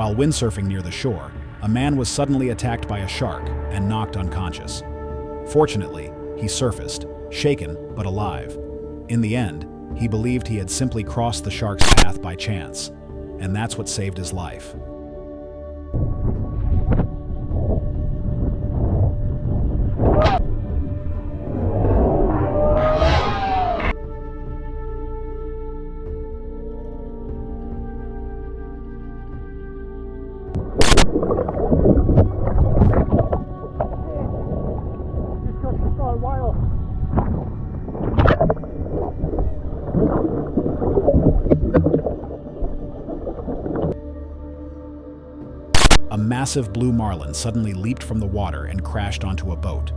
While windsurfing near the shore, a man was suddenly attacked by a shark and knocked unconscious. Fortunately, he surfaced, shaken but alive. In the end, he believed he had simply crossed the shark's path by chance, and that's what saved his life. A massive blue marlin suddenly leaped from the water and crashed onto a boat.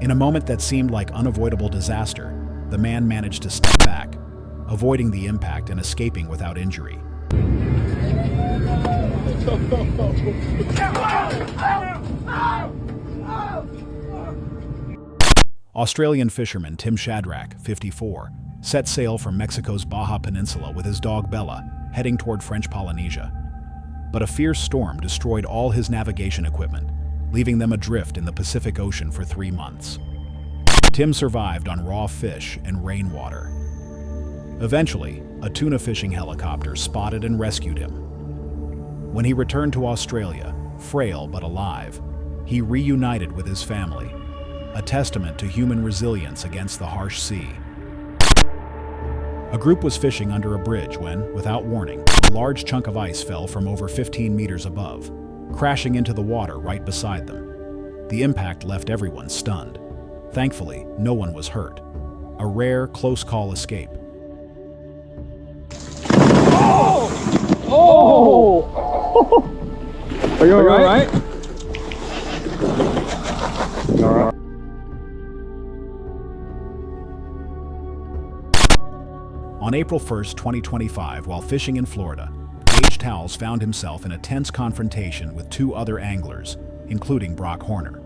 In a moment that seemed like unavoidable disaster, the man managed to step back, avoiding the impact and escaping without injury. Australian fisherman Tim Shadrack, 54, set sail from Mexico's Baja Peninsula with his dog Bella, heading toward French Polynesia. But a fierce storm destroyed all his navigation equipment, leaving them adrift in the Pacific Ocean for 3 months. Tim survived on raw fish and rainwater. Eventually, a tuna fishing helicopter spotted and rescued him. When he returned to Australia, frail but alive, he reunited with his family, a testament to human resilience against the harsh sea. A group was fishing under a bridge when, without warning, a large chunk of ice fell from over 15 meters above, crashing into the water right beside them. The impact left everyone stunned. Thankfully, no one was hurt. A rare, close-call escape. Oh! Oh! Are you all right? All right. On April 1, 2025, while fishing in Florida, Gage Towles found himself in a tense confrontation with 2 other anglers, including Brock Horner.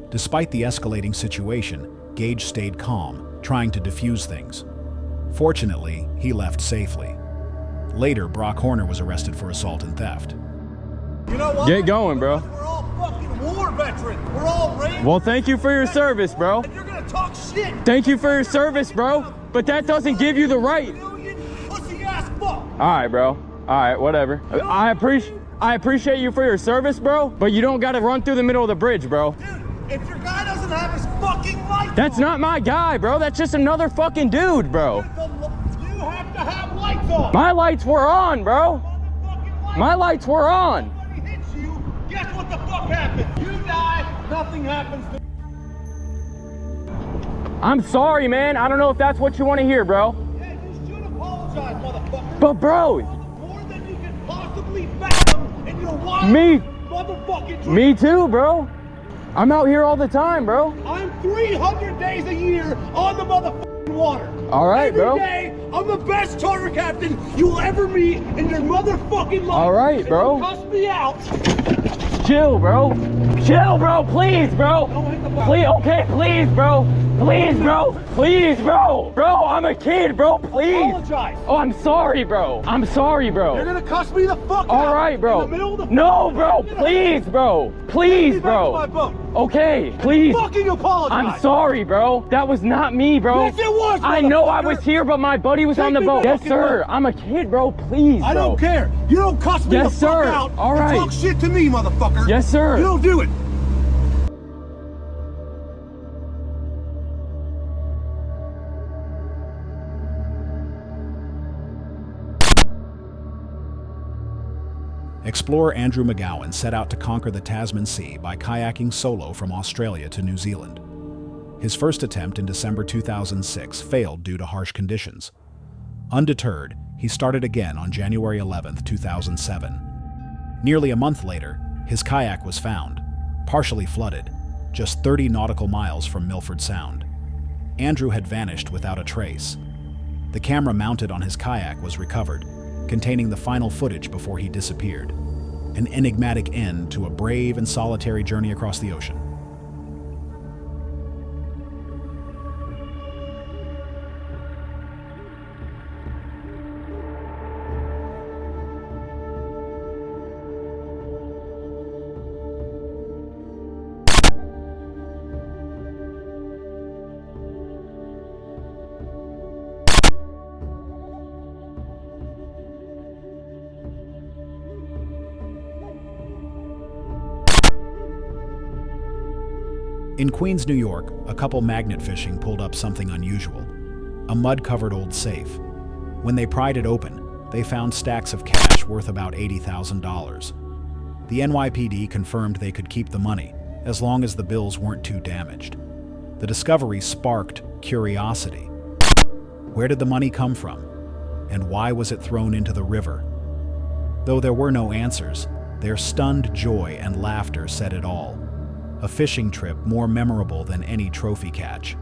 Despite the escalating situation, Gage stayed calm, trying to defuse things. Fortunately, he left safely. Later, Brock Horner was arrested for assault and theft. You know what? Get going, bro. We're all fucking war veterans. We're all raised. Well, thank you for your service, bro. And you're gonna talk shit. Thank you for your service, bro. But that doesn't give you the right. Pussy ass fuck. All right, bro. All right, whatever. I appreciate you for your service, bro. But you don't gotta run through the middle of the bridge, bro. Dude, if your guy doesn't have his fucking lights That's on, not my guy, bro. That's just another fucking dude, bro. you have to have lights on. My lights were on, bro. Motherfucking lights. My lights were on. Somebody hits you. Guess what the fuck happens? You die. Nothing happens to. I'm sorry, man. I don't know if that's what you want to hear, bro. Yeah, you should apologize, motherfucker. But, bro, More than you can possibly fathom in your wild motherfucking dream. me too, bro. I'm out here all the time, bro. I'm 300 days a year on the motherfucking water. All right, Every bro. day, I'm the best charter captain you'll ever meet in your motherfucking life. All right, If bro. you cuss me out. Chill, bro. Chill, bro. Please, bro. Don't hit the button. Please, okay, please, bro. Please, bro. Please, bro. Bro, I'm a kid, bro. Please. Apologize. Oh, I'm sorry, bro. I'm sorry, bro. You're gonna cuss me the fuck out. All right, bro. In the middle of the No, bro. Please, bro. Please, Get me back to my bro. boat. Okay, please. Fucking apologize. I'm sorry, bro. That was not me, bro. Yes, it was, I know I was motherfucker. here, but my buddy was Take on the me boat. back Yes, to sir. work. I'm a kid, bro. Please, bro. I don't care. You don't cuss me Yes, the fuck sir. out. All and right. talk shit to me, motherfucker. Yes, sir. You don't do it. Explorer Andrew McGowan set out to conquer the Tasman Sea by kayaking solo from Australia to New Zealand. His first attempt in December 2006 failed due to harsh conditions. Undeterred, he started again on January 11, 2007. Nearly a month later, his kayak was found, partially flooded, just 30 nautical miles from Milford Sound. Andrew had vanished without a trace. The camera mounted on his kayak was recovered, containing the final footage before he disappeared. An enigmatic end to a brave and solitary journey across the ocean. In Queens, New York, a couple magnet fishing pulled up something unusual, a mud-covered old safe. When they pried it open, they found stacks of cash worth about $80,000. The NYPD confirmed they could keep the money, as long as the bills weren't too damaged. The discovery sparked curiosity. Where did the money come from? And why was it thrown into the river? Though there were no answers, their stunned joy and laughter said it all. A fishing trip more memorable than any trophy catch.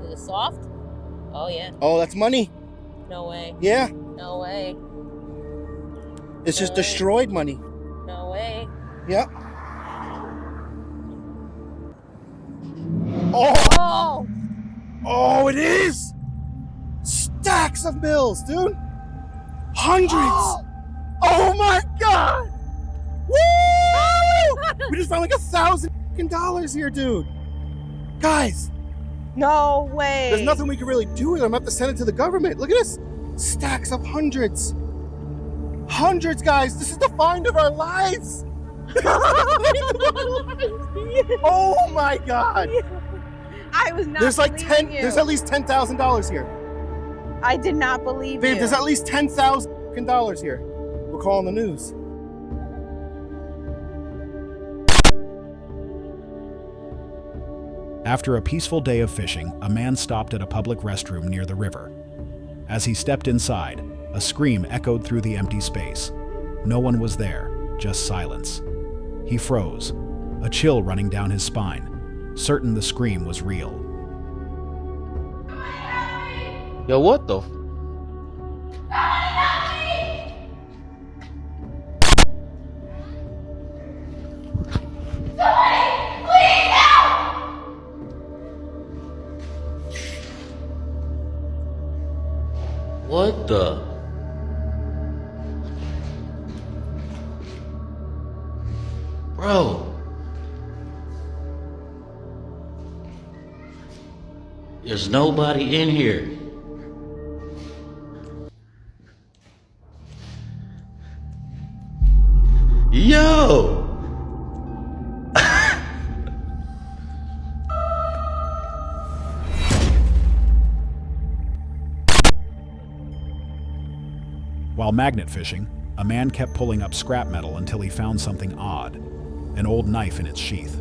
Is it soft? Oh, yeah. Oh, that's money. No way. Yeah. No way. It's just No way. destroyed money. No way. Yep. Oh, Oh! oh, it is. Stacks of bills, dude. Hundreds. Oh my God. Woo! We just found like $1,000 here, dude. Guys, No way. there's nothing we can really do with them. I'm gonna have to send it to the government. Look at this. Stacks of hundreds. Hundreds, guys. This is the find of our lives. Oh my God. I was not There's like believing you. there's at least $10,000 here. I did not believe Babe, you. there's at least $10,000 here. We're calling the news. After a peaceful day of fishing, a man stopped at a public restroom near the river. As he stepped inside, a scream echoed through the empty space. No one was there, just silence. He froze, a chill running down his spine, certain the scream was real. Yo, what the? What the? Bro. There's nobody in here. Yo! While magnet fishing, a man kept pulling up scrap metal until he found something odd, an old knife in its sheath.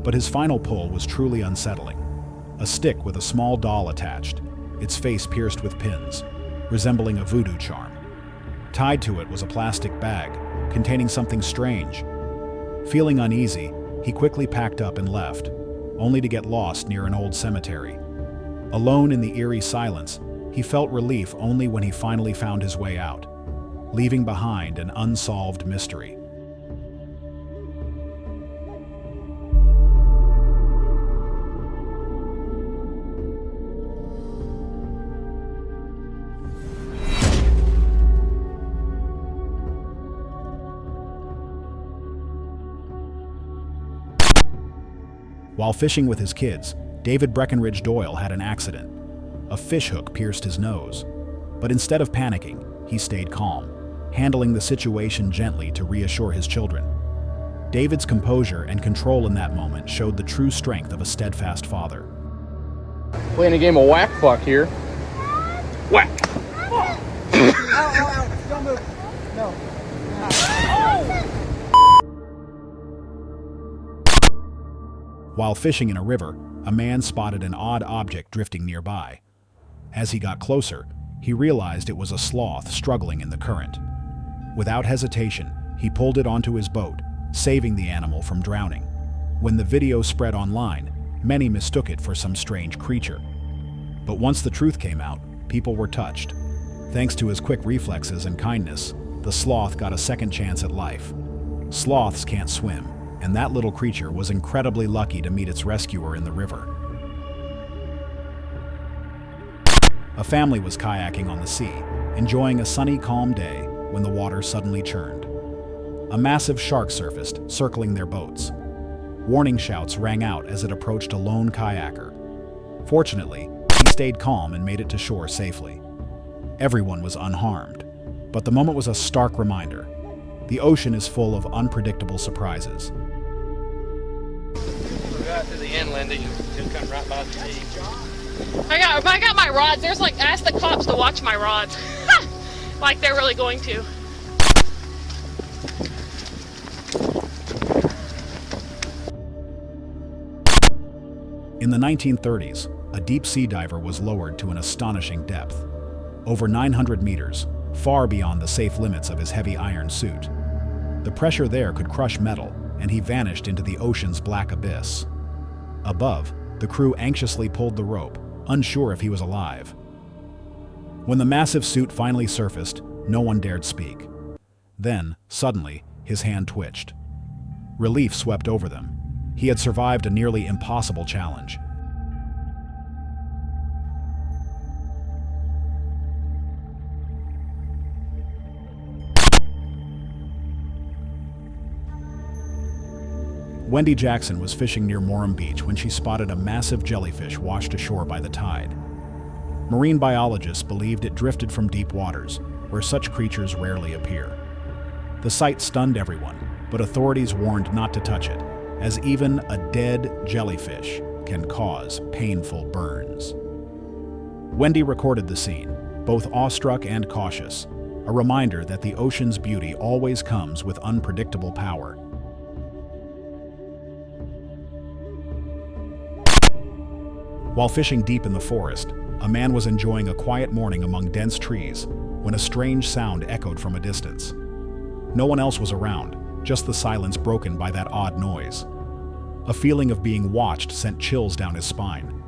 But his final pull was truly unsettling. A stick with a small doll attached, its face pierced with pins, resembling a voodoo charm. Tied to it was a plastic bag containing something strange. Feeling uneasy, he quickly packed up and left, only to get lost near an old cemetery. Alone in the eerie silence, he felt relief only when he finally found his way out, leaving behind an unsolved mystery. While fishing with his kids, David Breckenridge Doyle had an accident. A fish hook pierced his nose. But instead of panicking, he stayed calm, handling the situation gently to reassure his children. David's composure and control in that moment showed the true strength of a steadfast father. Playing a game of whack fuck here. Whack! Don't move. No. While fishing in a river, a man spotted an odd object drifting nearby. As he got closer, he realized it was a sloth struggling in the current. Without hesitation, he pulled it onto his boat, saving the animal from drowning. When the video spread online, many mistook it for some strange creature. But once the truth came out, people were touched. Thanks to his quick reflexes and kindness, the sloth got a second chance at life. Sloths can't swim, and that little creature was incredibly lucky to meet its rescuer in the river. A family was kayaking on the sea, enjoying a sunny, calm day when the water suddenly churned. A massive shark surfaced, circling their boats. Warning shouts rang out as it approached a lone kayaker. Fortunately, he stayed calm and made it to shore safely. Everyone was unharmed, but the moment was a stark reminder. The ocean is full of unpredictable surprises. in, Linda. You'll come right by the sea. I got my rods. There's like, ask the cops to watch my rods. Like they're really going to. In the 1930s, a deep sea diver was lowered to an astonishing depth, over 900 meters, far beyond the safe limits of his heavy iron suit. The pressure there could crush metal, and he vanished into the ocean's black abyss. Above, the crew anxiously pulled the rope, unsure if he was alive. When the massive suit finally surfaced, no one dared speak. Then, suddenly, his hand twitched. Relief swept over them. He had survived a nearly impossible challenge. Wendy Jackson was fishing near Moram Beach when she spotted a massive jellyfish washed ashore by the tide. Marine biologists believed it drifted from deep waters, where such creatures rarely appear. The sight stunned everyone, but authorities warned not to touch it, as even a dead jellyfish can cause painful burns. Wendy recorded the scene, both awestruck and cautious, a reminder that the ocean's beauty always comes with unpredictable power. While fishing deep in the forest, a man was enjoying a quiet morning among dense trees when a strange sound echoed from a distance. No one else was around, just the silence broken by that odd noise. A feeling of being watched sent chills down his spine.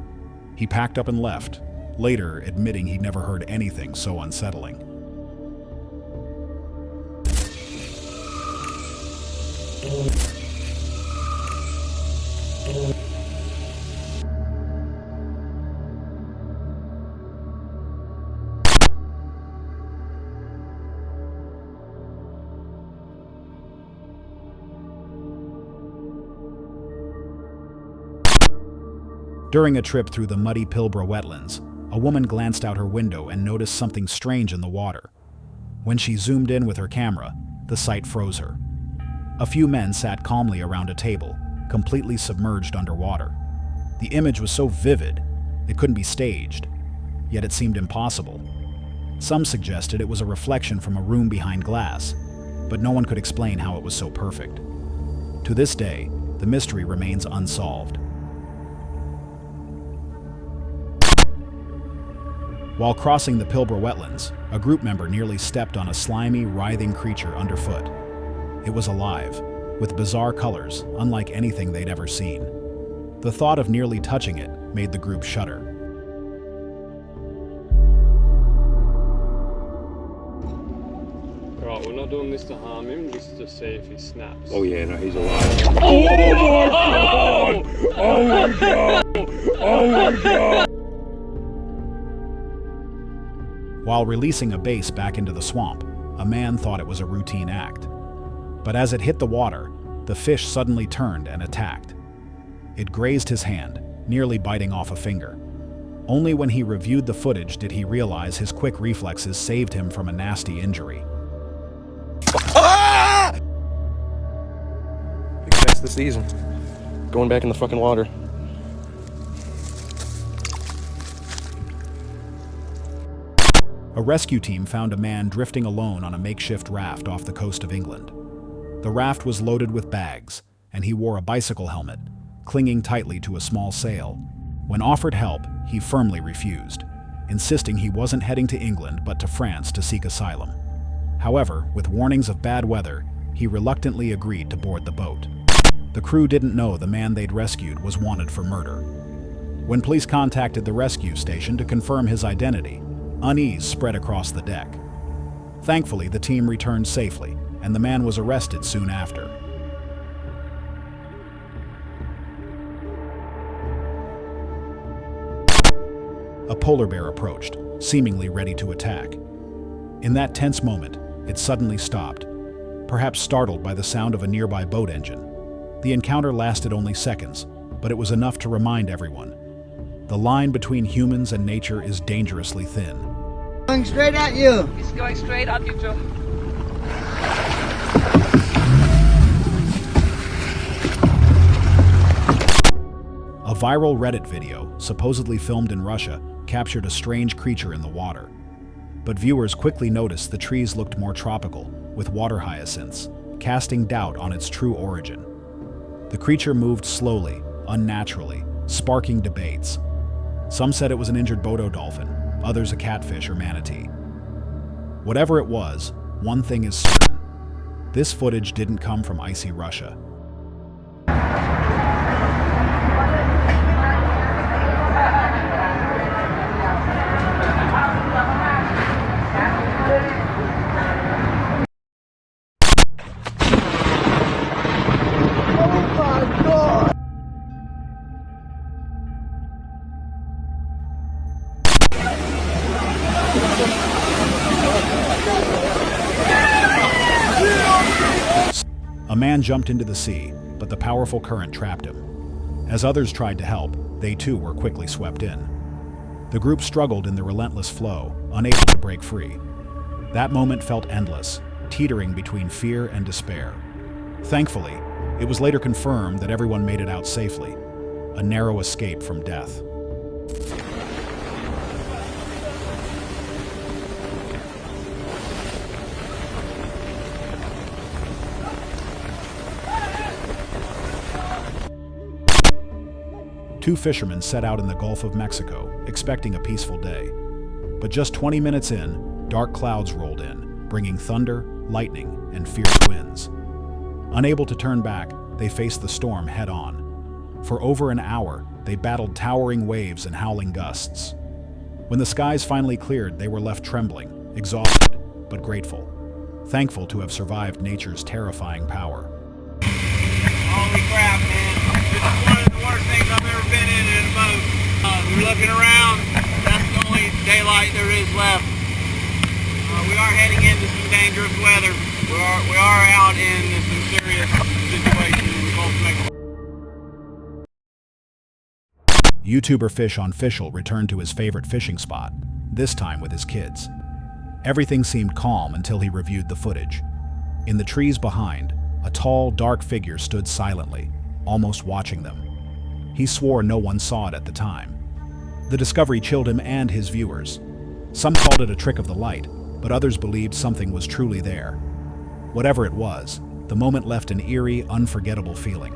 He packed up and left, later admitting he'd never heard anything so unsettling. During a trip through the muddy Pilbara wetlands, a woman glanced out her window and noticed something strange in the water. When she zoomed in with her camera, the sight froze her. A few men sat calmly around a table, completely submerged underwater. The image was so vivid, it couldn't be staged, yet it seemed impossible. Some suggested it was a reflection from a room behind glass, but no one could explain how it was so perfect. To this day, the mystery remains unsolved. While crossing the Pilbara wetlands, a group member nearly stepped on a slimy, writhing creature underfoot. It was alive, with bizarre colors, unlike anything they'd ever seen. The thought of nearly touching it made the group shudder. Right, we're not doing this to harm him, just to see if he snaps. Oh yeah, no, he's alive. Oh my god! Oh my god! Oh my god! While releasing a base back into the swamp, a man thought it was a routine act. But as it hit the water, the fish suddenly turned and attacked. It grazed his hand, nearly biting off a finger. Only when he reviewed the footage did he realize his quick reflexes saved him from a nasty injury. Big catch this season. Going back in the fucking water. A rescue team found a man drifting alone on a makeshift raft off the coast of England. The raft was loaded with bags, and he wore a bicycle helmet, clinging tightly to a small sail. When offered help, he firmly refused, insisting he wasn't heading to England but to France to seek asylum. However, with warnings of bad weather, he reluctantly agreed to board the boat. The crew didn't know the man they'd rescued was wanted for murder. When police contacted the rescue station to confirm his identity, unease spread across the deck. Thankfully, the team returned safely, and the man was arrested soon after. A polar bear approached, seemingly ready to attack. In that tense moment, it suddenly stopped, perhaps startled by the sound of a nearby boat engine. The encounter lasted only seconds, but it was enough to remind everyone. The line between humans and nature is dangerously thin. Going straight at you. He's going straight at you, Joe. A viral Reddit video, supposedly filmed in Russia, captured a strange creature in the water. But viewers quickly noticed the trees looked more tropical, with water hyacinths, casting doubt on its true origin. The creature moved slowly, unnaturally, sparking debates. Some said it was an injured Bodo dolphin, others a catfish or manatee. Whatever it was, one thing is certain. This footage didn't come from icy Russia. A man jumped into the sea, but the powerful current trapped him. As others tried to help, they too were quickly swept in. The group struggled in the relentless flow, unable to break free. That moment felt endless, teetering between fear and despair. Thankfully, it was later confirmed that everyone made it out safely, a narrow escape from death. Two fishermen set out in the Gulf of Mexico, expecting a peaceful day. But just 20 minutes in, dark clouds rolled in, bringing thunder, lightning, and fierce winds. Unable to turn back, they faced the storm head-on. For over an hour, they battled towering waves and howling gusts. When the skies finally cleared, they were left trembling, exhausted, but grateful. Thankful to have survived nature's terrifying power. Holy crap, man. This is one of the worst things I've ever been in a boat. We're looking around. That's the only daylight there is left. We are heading into some dangerous weather. We are out in some serious situations in the Gulf of Mexico. YouTuber Fish on Fishel returned to his favorite fishing spot, this time with his kids. Everything seemed calm until he reviewed the footage. In the trees behind, a tall, dark figure stood silently, almost watching them. He swore no one saw it at the time. The discovery chilled him and his viewers. Some called it a trick of the light, but others believed something was truly there. Whatever it was, the moment left an eerie, unforgettable feeling.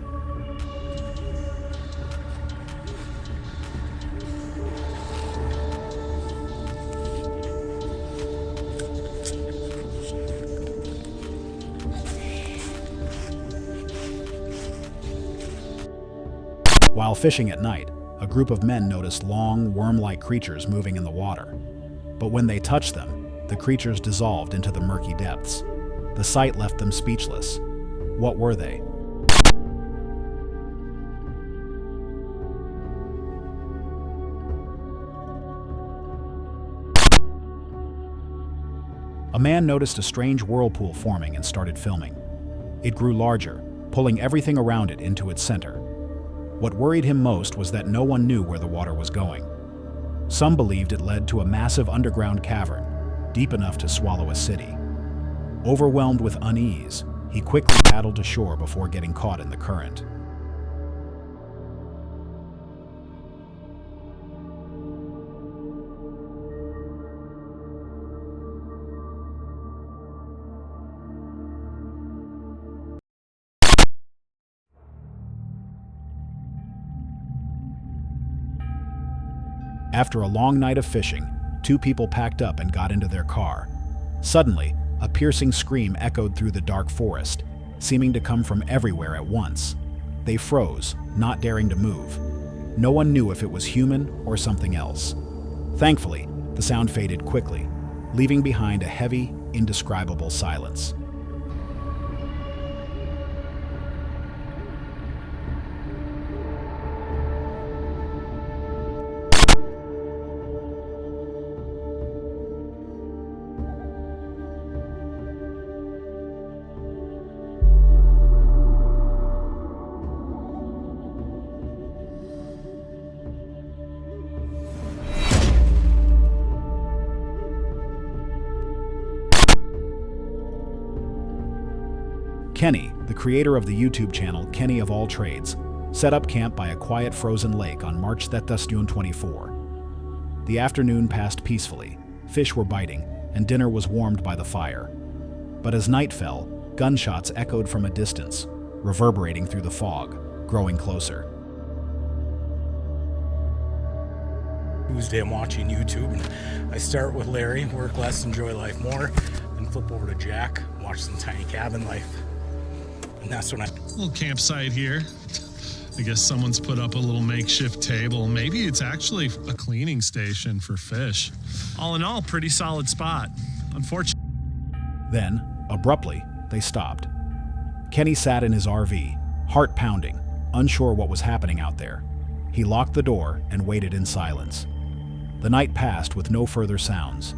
While fishing at night, a group of men noticed long, worm-like creatures moving in the water. But when they touched them, the creatures dissolved into the murky depths. The sight left them speechless. What were they? A man noticed a strange whirlpool forming and started filming. It grew larger, pulling everything around it into its center. What worried him most was that no one knew where the water was going. Some believed it led to a massive underground cavern, deep enough to swallow a city. Overwhelmed with unease, he quickly paddled to shore before getting caught in the current. After a long night of fishing, two people packed up and got into their car. Suddenly, a piercing scream echoed through the dark forest, seeming to come from everywhere at once. They froze, not daring to move. No one knew if it was human or something else. Thankfully, the sound faded quickly, leaving behind a heavy, indescribable silence. Kenny, the creator of the YouTube channel Kenny of All Trades, set up camp by a quiet frozen lake on March 24. The afternoon passed peacefully, fish were biting, and dinner was warmed by the fire. But as night fell, gunshots echoed from a distance, reverberating through the fog, growing closer. Tuesday, I'm watching YouTube, and I start with Larry, work less, enjoy life more, then flip over to Jack, watch some Tiny Cabin Life. And that's when little campsite here. I guess someone's put up a little makeshift table. Maybe it's actually a cleaning station for fish. All in all, pretty solid spot. Unfortunately. Then, abruptly, they stopped. Kenny sat in his RV, heart pounding, unsure what was happening out there. He locked the door and waited in silence. The night passed with no further sounds.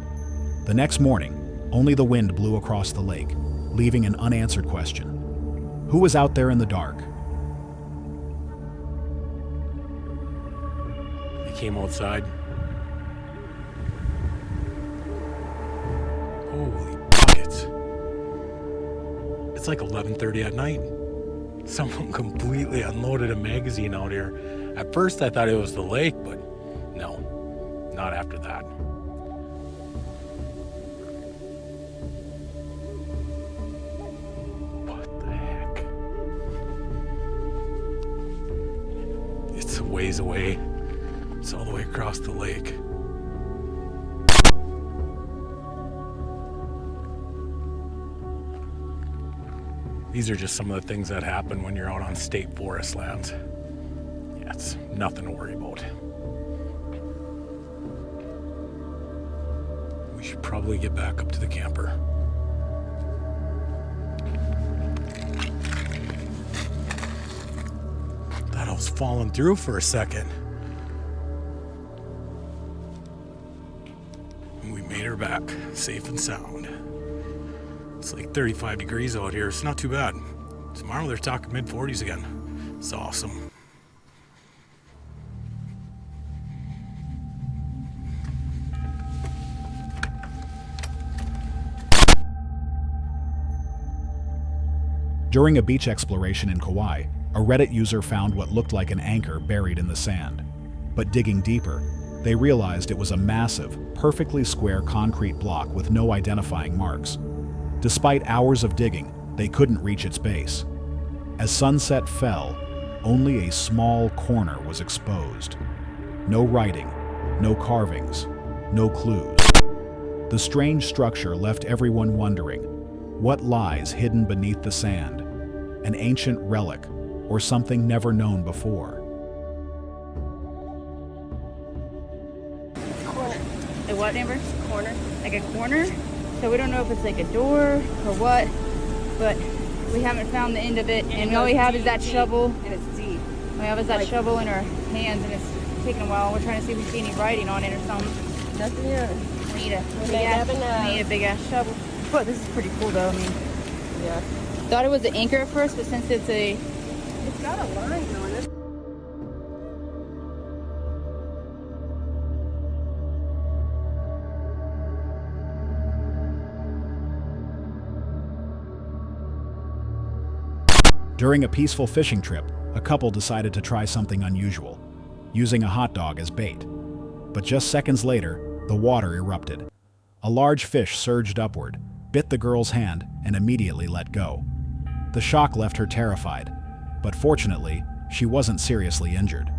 The next morning, only the wind blew across the lake, leaving an unanswered question. Who was out there in the dark? he came outside. Holy buckets. It's like 11:30 at night. Someone completely unloaded a magazine out here. At first I thought it was the lake, but no, not after that. What the heck? It's a ways away. It's all the way across the lake. These are just some of the things that happen when you're out on state forest lands. Yeah, it's nothing to worry about. We should probably get back up to the camper. Thought I was falling through for a second. And we made her back, safe and sound. It's like 35 degrees out here. It's not too bad. Tomorrow they're talking mid-40s again. It's awesome. During a beach exploration in Kauai, a Reddit user found what looked like an anchor buried in the sand. But digging deeper, they realized it was a massive, perfectly square concrete block with no identifying marks. Despite hours of digging, they couldn't reach its base. As sunset fell, only a small corner was exposed. No writing, no carvings, no clues. The strange structure left everyone wondering, what lies hidden beneath the sand? An ancient relic, or something never known before? Corner. A what, Amber? Corner. Like a corner? So we don't know if it's like a door or what, but we haven't found the end of it, and all we have is that shovel. And it's deep. We have is that shovel in our hands, and it's taking a while. We're trying to see if we see any writing on it or something. Nothing yet. We need a big ass shovel. But this is pretty cool though. I mean, yeah. Thought it was an anchor at first, but since it's got a line on it. During a peaceful fishing trip, a couple decided to try something unusual, using a hot dog as bait. But just seconds later, the water erupted. A large fish surged upward, bit the girl's hand, and immediately let go. The shock left her terrified, but fortunately, she wasn't seriously injured.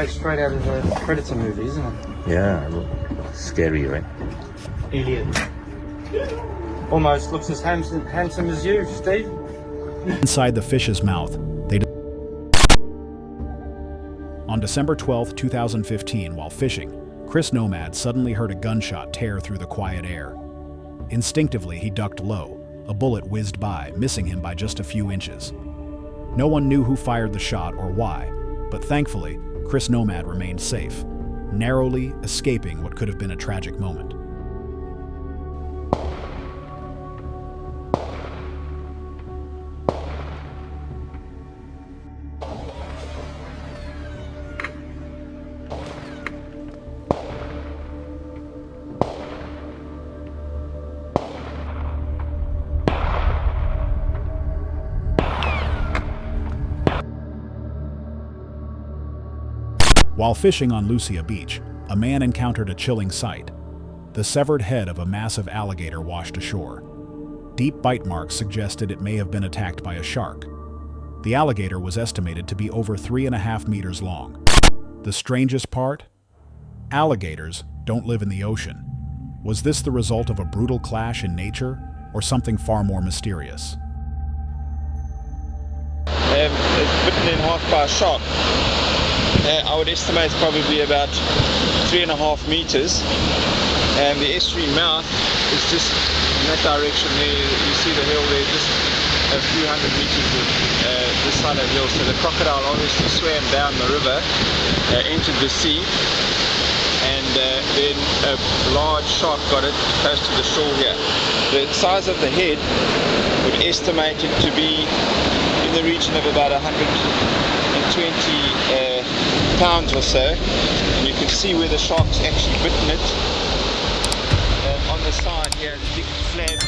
Straight out of the Predator movie, isn't it? Yeah, scary, right? Alien. Almost looks as handsome as you, Steve. Inside the fish's mouth, On December 12, 2015, while fishing, Chris Nomad suddenly heard a gunshot tear through the quiet air. Instinctively, he ducked low. A bullet whizzed by, missing him by just a few inches. No one knew who fired the shot or why, but thankfully, Chris Nomad remained safe, narrowly escaping what could have been a tragic moment. While fishing on Lucia Beach, a man encountered a chilling sight. The severed head of a massive alligator washed ashore. Deep bite marks suggested it may have been attacked by a shark. The alligator was estimated to be over 3.5 meters long. The strangest part? Alligators don't live in the ocean. Was this the result of a brutal clash in nature, or something far more mysterious? It's bitten in half by a shark. I would estimate probably about 3.5 meters. And the estuary mouth is just in that direction there. You see the hill there, just a few hundred meters this side of the hill. So the crocodile obviously swam down the river, entered the sea, and then a large shark got it close to the shore here. The size of the head would estimate it to be in the region of about 120 pounds or so. And you can see where the shark's actually bitten it. On the side here, the big flab